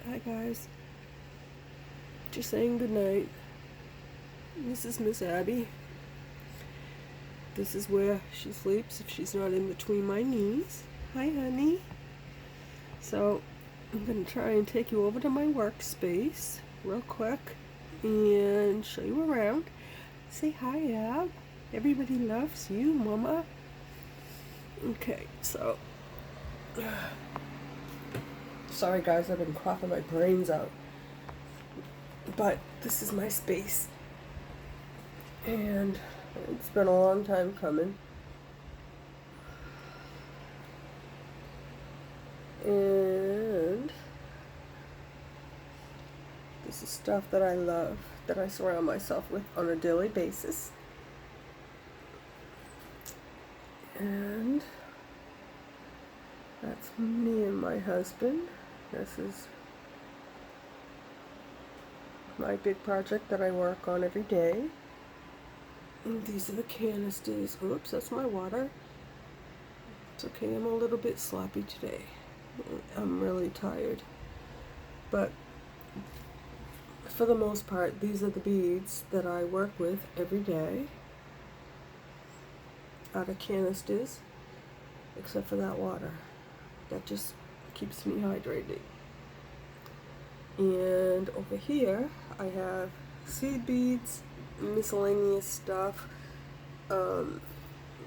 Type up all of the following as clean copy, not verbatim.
Hi guys, just saying goodnight. This is Miss Abby. This is where she sleeps if she's not in between my knees. Hi honey. So I'm gonna try and take you over to my workspace real quick and show you around. Say hi, Ab. Everybody loves you, Mama. Okay, so sorry guys, I've been coughing my brains out. But this is my space. And it's been a long time coming. And this is stuff that I love, that I surround myself with on a daily basis. And that's me and my husband. This is my big project that I work on every day. And these are the canisters. Oops, that's my water. It's okay, I'm a little bit sloppy today. I'm really tired. But for the most part, these are the beads that I work with every day out of canisters, except for that water. That just keeps me hydrated. And over here, I have seed beads, miscellaneous stuff,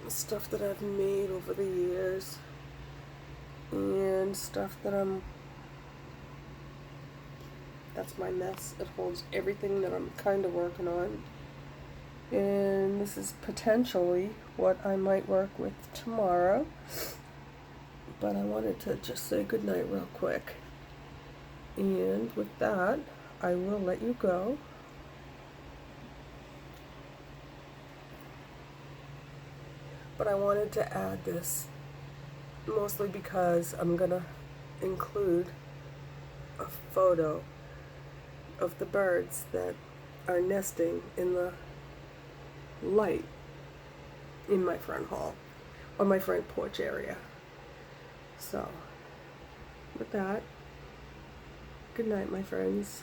stuff that I've made over the years, and stuff that that's my mess. It holds everything that I'm kind of working on. And this is potentially what I might work with tomorrow. But I wanted to just say goodnight real quick. And with that, I will let you go. But I wanted to add this mostly because I'm gonna include a photo of the birds that are nesting in the light in my front hall or my front porch area. So with that, good night, my friends.